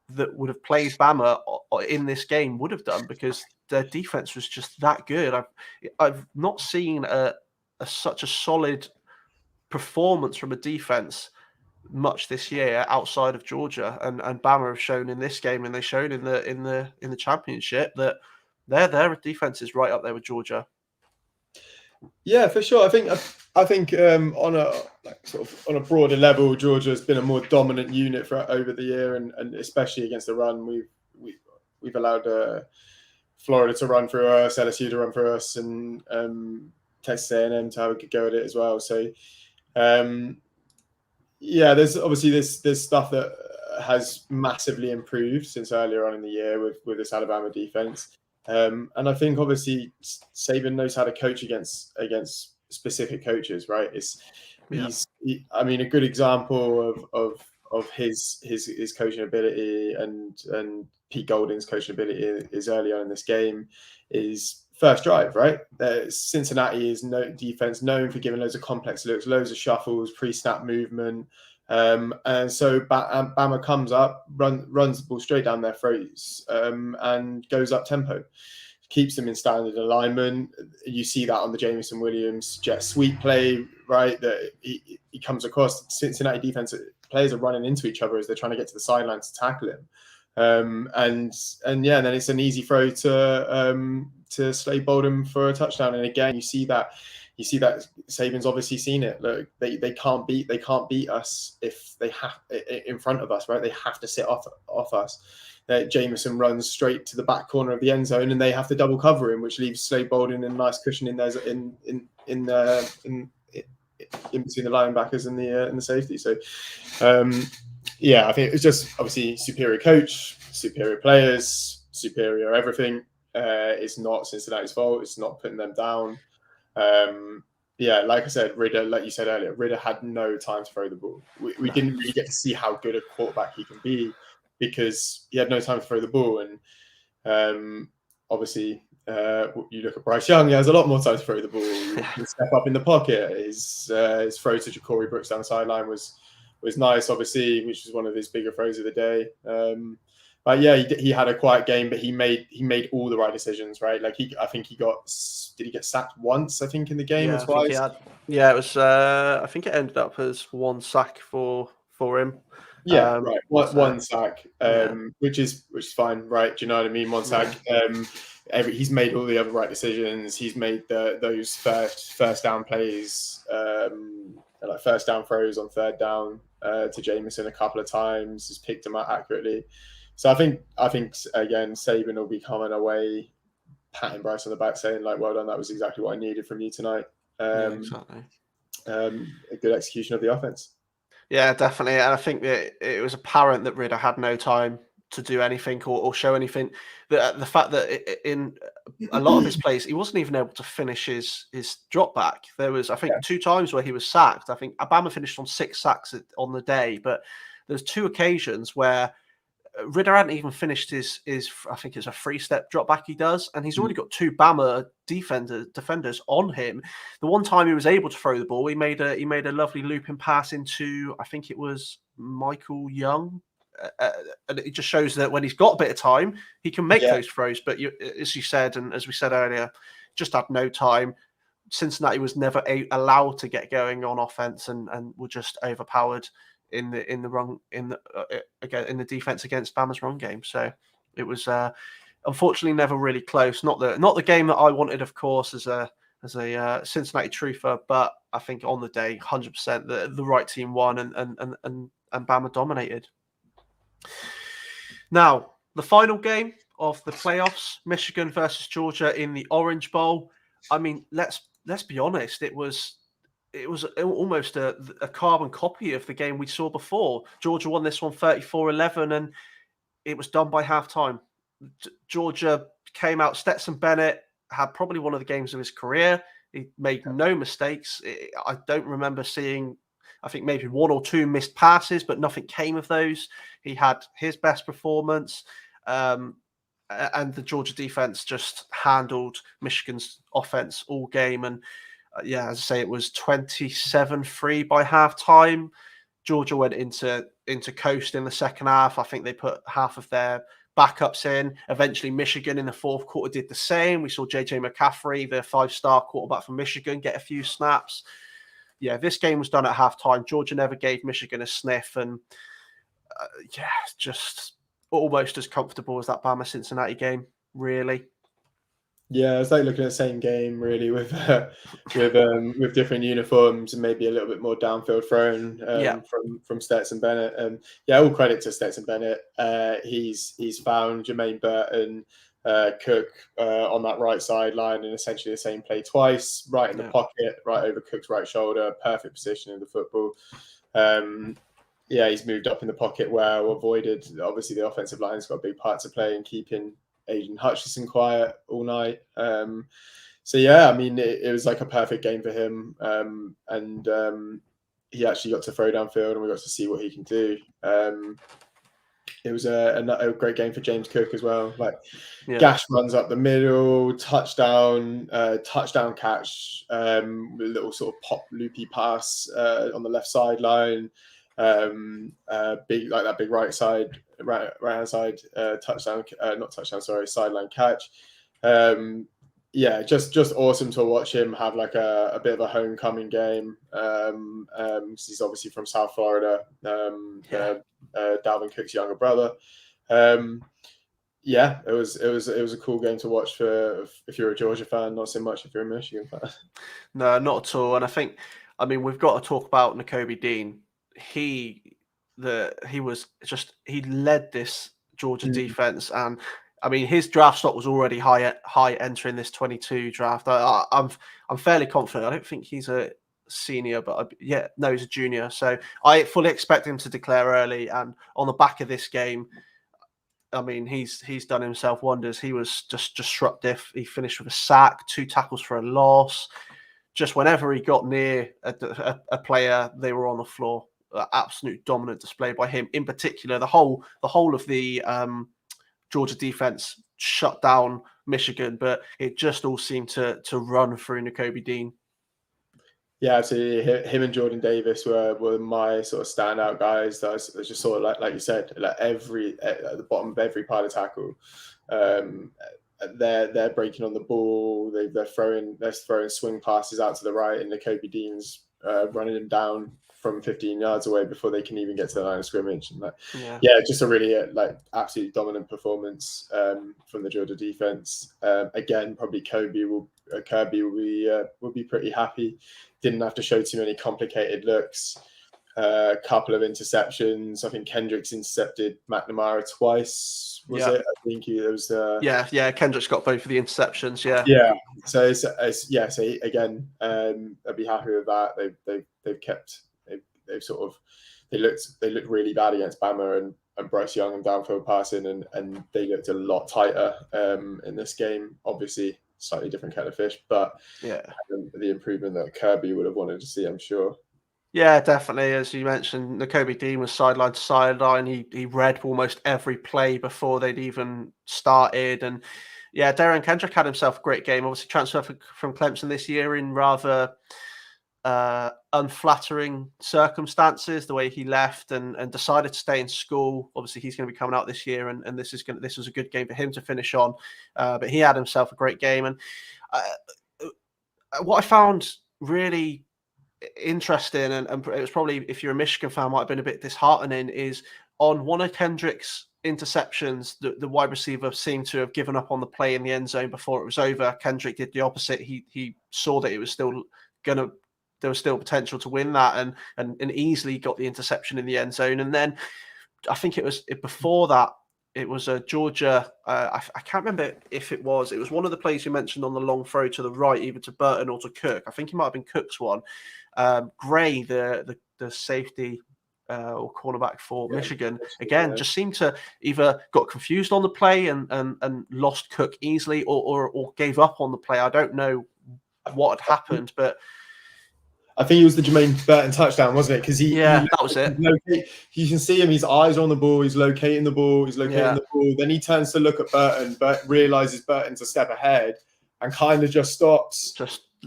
S1: that would have played Bama in this game would have done, because their defense was just that good. I've not seen such a solid performance from a defense much this year outside of Georgia, and Bama have shown in this game, and they showed in the championship, that their defense is right up there with Georgia.
S2: Yeah, for sure. I think on a broader level, Georgia has been a more dominant unit over the year, and especially against the run. We've allowed Florida to run through us, LSU to run through us, and Texas A&M to have a good go at it as well. So there's obviously this stuff that has massively improved since earlier on in the year with this Alabama defense. And I think obviously Saban knows how to coach against specific coaches, right? A good example of his coaching ability and Pete Golding's coaching ability is early on in this game is first drive, right? Cincinnati is defense known for giving loads of complex looks, loads of shuffles, pre-snap movement. And so Bama comes up, runs the ball straight down their throats, and goes up tempo, keeps them in standard alignment. You see that on the Jamison Williams jet sweep play, right? That he comes across. Cincinnati defense players are running into each other as they're trying to get to the sidelines to tackle him. And then it's an easy throw to Slade Bolden for a touchdown. And again, you see that Saban's obviously seen it. Look, they can't beat us if they have in front of us, right? They have to sit off us. Jamison runs straight to the back corner of the end zone, and they have to double cover him, which leaves Slade Bolden in a nice cushion in there in between the linebackers and the safety. So I think it was just obviously superior coach, superior players, superior everything. It's not Cincinnati's fault. It's not putting them down. Like I said, Ridder, like you said earlier, Ridder had no time to throw the ball. We didn't really get to see how good a quarterback he can be because he had no time to throw the ball. And obviously, you look at Bryce Young, he has a lot more time to throw the ball. He step up in the pocket. His throw to Ja'Cory Brooks down the sideline was nice, obviously, which was one of his bigger throws of the day. But yeah, he had a quiet game, but he made all the right decisions, right? Like did he get sacked once? I think in the game or twice.
S1: It was. I think it ended up as 1 sack for him.
S2: Yeah, right. One sack, which is fine, right? Do you know what I mean? 1 sack. He's made all the other right decisions. He's made those first down plays, like first down throws on third down to Jamison a couple of times. He's picked them out accurately. So I think again, Saban will be coming away, patting Bryce on the back, saying like, "Well done, that was exactly what I needed from you tonight."
S1: Exactly.
S2: A good execution of the offense.
S1: Yeah, definitely. And I think that it was apparent that Ridder had no time to do anything or show anything. The fact that in a lot of his plays, he wasn't even able to finish his drop back. There was, I think, 2 times where he was sacked. I think Alabama finished on 6 sacks on the day, but there's 2 occasions where Ridder hadn't even finished his I think it's a 3-step drop back he does, and he's already got 2 Bama defenders on him. The one time he was able to throw the ball, he made a lovely looping pass into, I think it was Michael Young, and it just shows that when he's got a bit of time, he can make those throws. But as you said, and as we said earlier, just had no time. Cincinnati was never allowed to get going on offense, and were just overpowered in the defense against Bama's run game. So it was unfortunately never really close. Not the game that I wanted, of course, as a Cincinnati truther, but I think on the day, 100% the right team won, and Bama dominated. Now, the final game of the playoffs, Michigan versus Georgia in the Orange Bowl. I mean, let's be honest, it was it was almost a carbon copy of the game we saw before. Georgia won this one 34-11, and it was done by halftime. Georgia came out. Stetson Bennett had probably one of the games of his career. He made no mistakes. I don't remember seeing, I think maybe one or two missed passes, but nothing came of those. He had his best performance. And the Georgia defense just handled Michigan's offense all game. And as I say, it was 27-3 by halftime. Georgia went into coast in the second half. I think they put half of their backups in. Eventually, Michigan in the fourth quarter did the same. We saw J.J. McCaffrey, the 5-star quarterback from Michigan, get a few snaps. Yeah, this game was done at halftime. Georgia never gave Michigan a sniff, and just almost as comfortable as that Bama-Cincinnati game, really.
S2: Yeah, it's like looking at the same game really with different uniforms and maybe a little bit more downfield thrown from Stetson Bennett. All credit to Stetson Bennett. He's found Jermaine Burton, Cook on that right sideline in essentially the same play twice, right in the pocket, right over Cook's right shoulder, perfect position in the football. He's moved up in the pocket well, avoided. Obviously, the offensive line's got a big part to play in keeping Aiden Hutchinson quiet all night. It was like a perfect game for him. He actually got to throw downfield and we got to see what he can do. It was a great game for James Cook as well. Gash runs up the middle, touchdown catch, a little sort of pop loopy pass on the left sideline. Big right hand side sideline catch. Just awesome to watch him have like a bit of a homecoming game. He's obviously from South Florida. Dalvin Cook's younger brother. It was a cool game to watch for if you're a Georgia fan, not so much if you're a Michigan fan.
S1: No, not at all. And I think, we've got to talk about Nakobe Dean. He led this Georgia defense, and his draft stock was already high entering this 22 draft. I'm fairly confident. I don't think he's a senior, but he's a junior. So I fully expect him to declare early. And on the back of this game, he's done himself wonders. He was just disruptive. He finished with a sack, 2 tackles for a loss. Just whenever he got near a player, they were on the floor. Absolute dominant display by him. In particular, the whole of the Georgia defense shut down Michigan, but it just all seemed to run through Nakobe Dean. Yeah,
S2: absolutely. Him and Jordan Davis were my sort of standout guys. That was just sort of like you said, like at the bottom of every pile of tackle. They're breaking on the ball. They're throwing swing passes out to the right, and Nakobe Dean's running them down from 15 yards away before they can even get to the line of scrimmage. And just a really absolutely dominant performance from the Georgia defense. Again, probably Kirby will be pretty happy. Didn't have to show too many complicated looks. A couple of interceptions. I think Kendrick's intercepted McNamara twice. Was it? I think it was.
S1: Kendrick's got both of the interceptions.
S2: Yeah. So So again, I'd be happy with that. They looked really bad against Bama and Bryce Young and downfield passing, and they looked a lot tighter in this game. Obviously, slightly different kind of fish, but the improvement that Kirby would have wanted to see, I'm sure.
S1: Yeah, definitely. As you mentioned, Nakobe Dean was sideline to sideline. He read almost every play before they'd even started. And Darren Kendrick had himself a great game. Obviously transferred from Clemson this year in rather unflattering circumstances, the way he left and decided to stay in school. Obviously he's going to be coming out this year, and this was a good game for him to finish on. But he had himself a great game. And what I found really interesting, and it was probably, if you're a Michigan fan, might have been a bit disheartening, is on one of Kendrick's interceptions, the wide receiver seemed to have given up on the play in the end zone before it was over. Kendrick did the opposite. He saw that it was still there was still potential to win that, and easily got the interception in the end zone. And then I think it was before that, it was a Georgia. I can't remember if it was one of the plays you mentioned on the long throw to the right, either to Burton or to Cook. I think it might have been Cook's one. Gray, the safety or cornerback for Michigan, again, just seemed to either got confused on the play and lost Cook easily, or gave up on the play. I don't know what had happened, but
S2: I think it was the Jermaine Burton touchdown, wasn't it? Because
S1: that was it.
S2: You can see him; his eyes on the ball. He's locating the ball. The ball. Then he turns to look at Burton, but realizes Burton's a step ahead, and kind of just stops.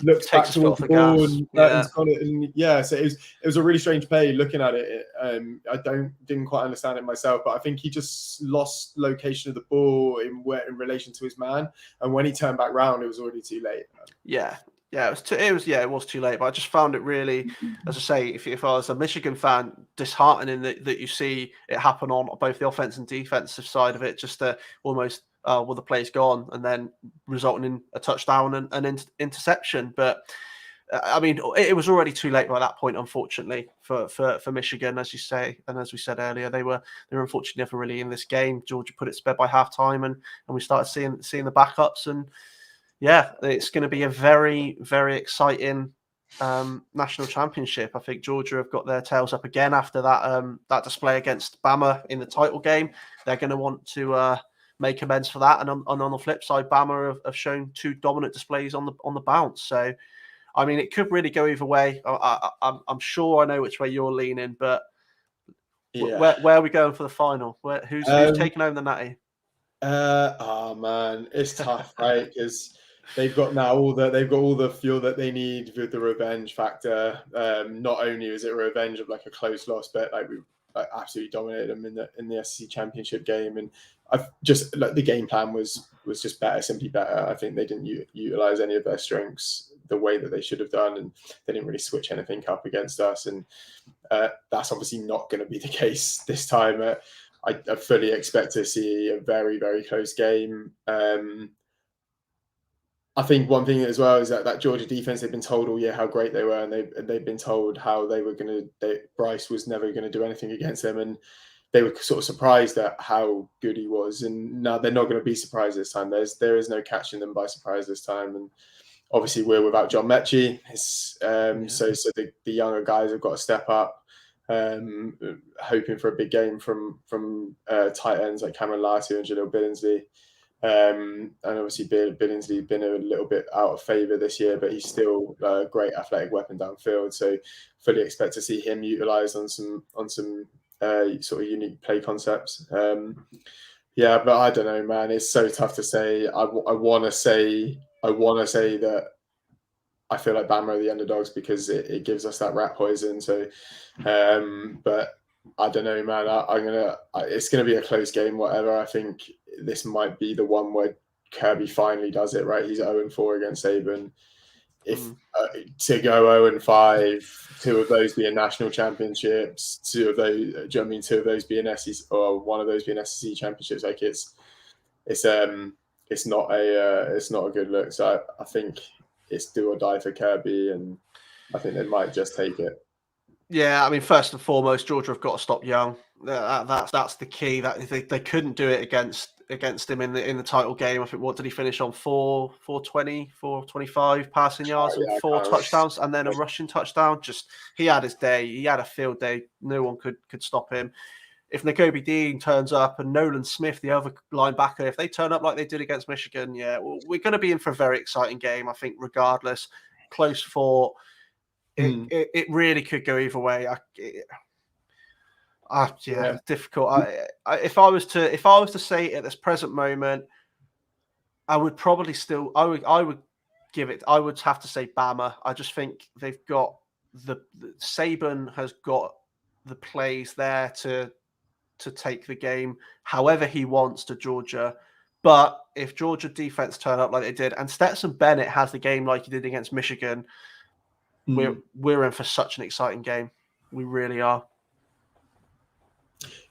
S2: Looks back towards the ball, and Burton's got it. And so it was a really strange play. Looking at it, I didn't quite understand it myself, but I think he just lost location of the ball in relation to his man, and when he turned back round, it was already too late. It
S1: was too late. But I just found it really, as I say, if I was a Michigan fan, disheartening that you see it happen on both the offense and defensive side of it, just to almost. The play's gone, and then resulting in a touchdown and an interception. But I mean, it was already too late by that point, unfortunately, for Michigan, as you say, and as we said earlier, they were unfortunately never really in this game. Georgia put it to bed by halftime, and we started seeing the backups, and it's going to be a very, very exciting national championship. I think Georgia have got their tails up again after that display against Bama in the title game. They're going to want to make amends for that, and on the flip side, Bama have shown two dominant displays on the bounce. So, I mean, it could really go either way. I'm sure I know which way you're leaning, but where are we going for the final? Who's taking home the Natty?
S2: Oh man, it's tough, right? Because they've got all the fuel that they need with the revenge factor. Not only is it a revenge of like a close loss, but like we absolutely dominated them in the SEC championship game, and I've just like the game plan was just better, simply better. I think they didn't utilize any of their strengths the way that they should have done, and they didn't really switch anything up against us. And that's obviously not going to be the case this time. I fully expect to see a very, very close game. I think one thing as well is that Georgia defense, they've been told all year how great they were, and they've been told how they were Bryce was never going to do anything against them, and they were sort of surprised at how good he was. And now they're not going to be surprised this time. There is no catching them by surprise this time. And obviously we're without John Mechie, so the younger guys have got to step up. Hoping for a big game from tight ends like Cameron Latu and Jaleel Billingsley. And obviously Billingsley's been a little bit out of favour this year, but he's still a great athletic weapon downfield. So fully expect to see him utilised on some sort of unique play concepts. But I don't know, man. It's so tough to say. I want to say that I feel like Bama are the underdogs because it gives us that rat poison. So, but I don't know, man. It's gonna be a close game, whatever. I think this might be the one where Kirby finally does it, right? He's 0-4 against Saban. If to go 0-5, two of those being national championships, two of those being SEC, or one of those being SEC championships, like it's not a good look. So I think it's do or die for Kirby, and I think they might just take it.
S1: Yeah, I mean, first and foremost, Georgia have got to stop Young. That's the key. That they couldn't do it against him in the title game. I think, what did he finish on? 420, 425 passing yards and 4 touchdowns, and then a rushing touchdown. Just he had his day. He had a field day. No one could stop him. If Nakobe Dean turns up and Nolan Smith, the other linebacker, if they turn up like they did against Michigan, we're going to be in for a very exciting game. I think, regardless, close fought. It really could go either way. Difficult. If I was to say at this present moment, I would probably still. I would give it. I would have to say Bama. I just think they've got the Saban has got the plays there to take the game however he wants to Georgia. But if Georgia defense turn up like they did, and Stetson Bennett has the game like he did against Michigan, we're in for such an exciting game. We really are.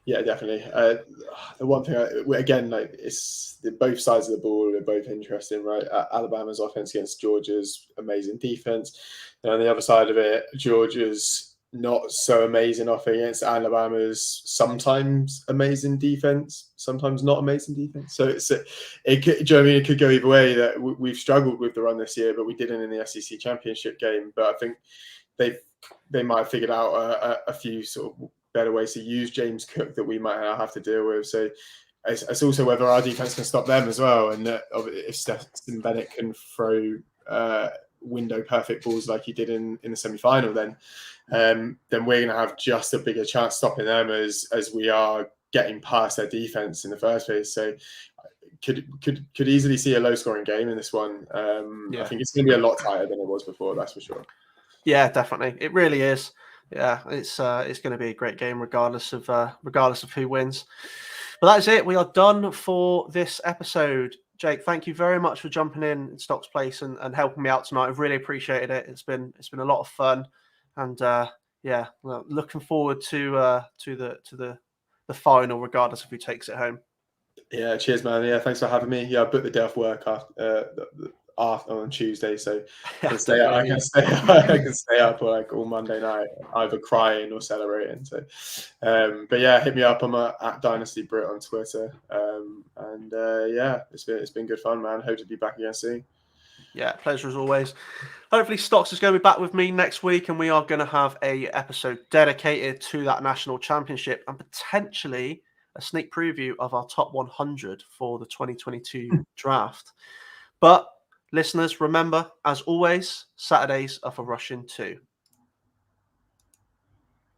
S2: Yeah, definitely. The one thing, again, like it's both sides of the ball are both interesting, right? Alabama's offense against Georgia's amazing defense, and on the other side of it, Georgia's not so amazing offense, Alabama's sometimes amazing defense, sometimes not amazing defense. So it could, do you know what I mean? It could go either way. That we've struggled with the run this year, but we didn't in the SEC championship game. But I think they might have figured out a few sort of better ways to use James Cook that we might have to deal with. So it's also whether our defense can stop them as well, and if Stetson Bennett can throw window perfect balls like he did in the semi-final, then we're going to have just a bigger chance stopping them as we are getting past their defense in the first place. So could easily see a low scoring game in this one. I think it's going to be a lot tighter than it was before, that's for sure.
S1: Yeah, definitely, it really is. Yeah, it's going to be a great game regardless of who wins. But that is it. We are done for this episode. Jake, thank you very much for jumping in Stock's place and helping me out tonight. I've really appreciated it. It's been a lot of fun, and well, looking forward to the final, regardless of who takes it home.
S2: Yeah, cheers, man. Yeah, thanks for having me. Yeah, I booked the day off work after on Tuesday, so I can stay up like all Monday night, either crying or celebrating. So, but yeah, hit me up. I'm at Dynasty Brit on Twitter, and yeah, it's been good fun, man. Hope to be back again soon.
S1: Yeah, pleasure as always. Hopefully Stocks is going to be back with me next week, and we are going to have a episode dedicated to that national championship and potentially a sneak preview of our top 100 for the 2022 draft. But listeners, remember, as always, Saturdays are for Russian too.